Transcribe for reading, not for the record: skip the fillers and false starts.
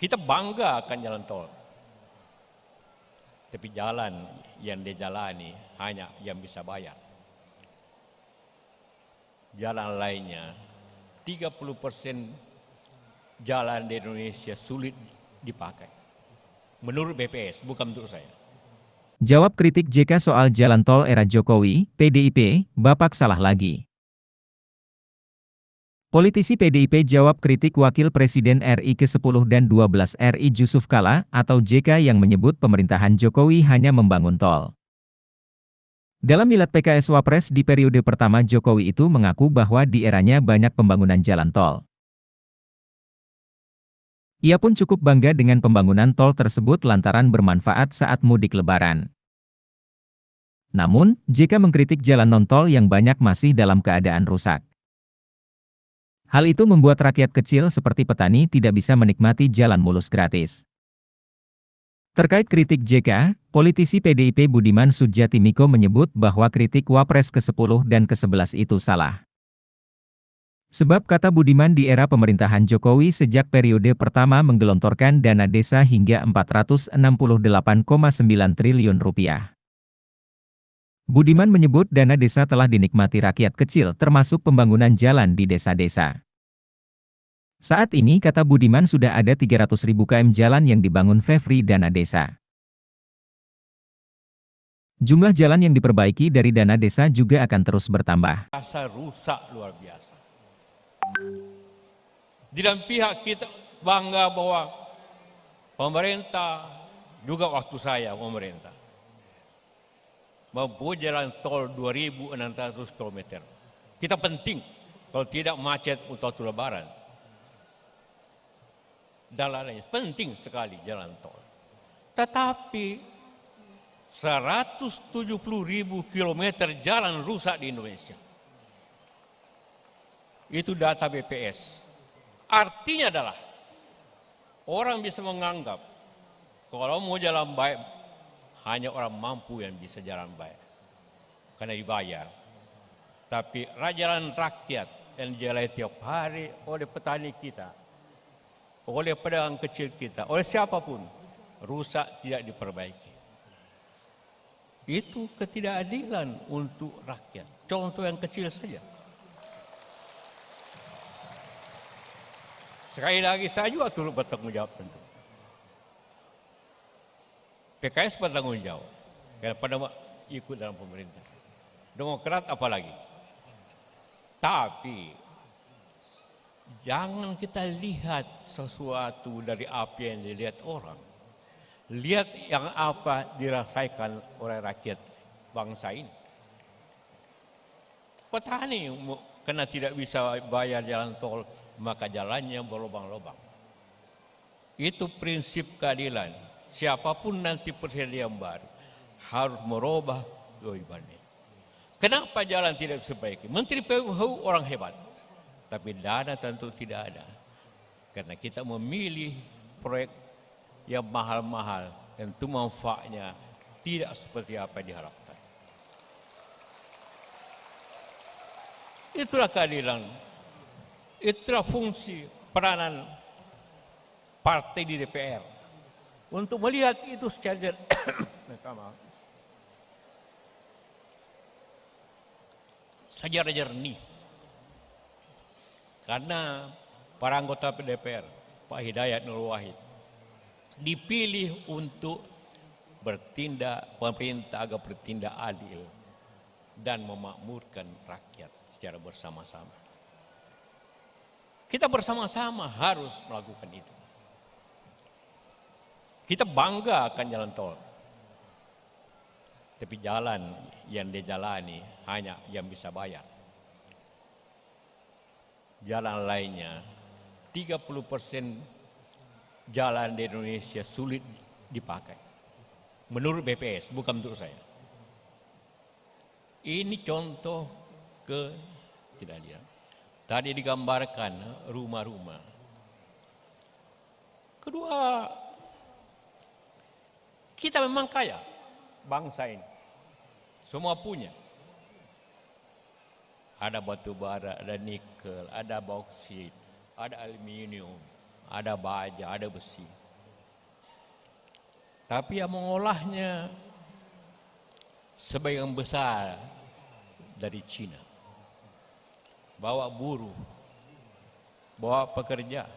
Kita bangga akan jalan tol. Tapi jalan yang dijalani hanya yang bisa bayar. Jalan lainnya, 30% jalan di Indonesia sulit dipakai. Menurut BPS, bukan menurut saya. Jawab kritik JK soal jalan tol era Jokowi, PDIP, Bapak salah lagi. Politisi PDIP jawab kritik Wakil Presiden RI ke-10 dan 12 RI Jusuf Kalla atau JK yang menyebut pemerintahan Jokowi hanya membangun tol. Dalam milad PKS Wapres di periode pertama Jokowi itu mengaku bahwa di eranya banyak pembangunan jalan tol. Ia pun cukup bangga dengan pembangunan tol tersebut lantaran bermanfaat saat mudik lebaran. Namun, JK mengkritik jalan non-tol yang banyak masih dalam keadaan rusak. Hal itu membuat rakyat kecil seperti petani tidak bisa menikmati jalan mulus gratis. Terkait kritik JK, politisi PDIP Budiman Sujatmiko menyebut bahwa kritik Wapres ke-10 dan ke-11 itu salah. Sebab kata Budiman di era pemerintahan Jokowi sejak periode pertama menggelontorkan dana desa hingga 468,9 triliun rupiah. Budiman menyebut dana desa telah dinikmati rakyat kecil termasuk pembangunan jalan di desa-desa. Saat ini kata Budiman sudah ada 300.000 km jalan yang dibangun Fevri dana desa. Jumlah jalan yang diperbaiki dari dana desa juga akan terus bertambah. Rasa rusak luar biasa. Di dalam pihak kita bangga bahwa pemerintah, juga waktu saya pemerintah, membuat jalan tol 2.600 km. Kita penting, kalau tidak macet untuk lebaran. Dan lainnya, penting sekali jalan tol. Tetapi 170.000 km jalan rusak di Indonesia. Itu data BPS. Artinya adalah orang bisa menganggap kalau mau jalan baik hanya orang mampu yang bisa jalan baik karena dibayar. Tapi jalan rakyat yang dijalani tiap hari oleh petani kita, oleh pedagang kecil kita, oleh siapapun, rusak tidak diperbaiki. Itu ketidakadilan untuk rakyat. Contoh yang kecil saja. Sekali lagi saya juga turut bertanggung jawab tentu. PKS bertanggung jawab karena pada ikut dalam pemerintah. Demokrat apalagi. Tapi jangan kita lihat sesuatu dari apa yang dilihat orang. Lihat yang apa dirasakan oleh rakyat bangsa ini. Petani karena tidak bisa bayar jalan tol, maka jalannya berlubang-lubang. Itu prinsip keadilan. Siapapun nanti presiden yang baru harus merubah kewajiban. Kenapa jalan tidak bisa baik? Menteri PUH orang hebat, tapi dana tentu tidak ada. Karena kita memilih proyek yang mahal-mahal, tentu manfaatnya tidak seperti apa yang diharapkan. Itulah keadilan. Itulah fungsi peranan partai di DPR untuk melihat itu secara jernih. Karena para anggota DPR, Pak Hidayat Nur Wahid, dipilih untuk pemerintah agar bertindak adil dan memakmurkan rakyat secara bersama-sama. Kita bersama-sama harus melakukan itu. Kita bangga akan jalan tol. Tapi jalan yang dijalani hanya yang bisa bayar. Jalan lainnya, 30% jalan di Indonesia sulit dipakai. Menurut BPS, bukan menurut saya. Ini contoh ketidakadilan. Tadi digambarkan rumah-rumah. Kedua, kita memang kaya, bangsa ini. Semua punya. Ada batu bara, ada nikel, ada bauksit, ada aluminium, ada baja, ada besi. Tapi yang mengolahnya sebagian besar dari Cina. Bawa buruh, bawa pekerja.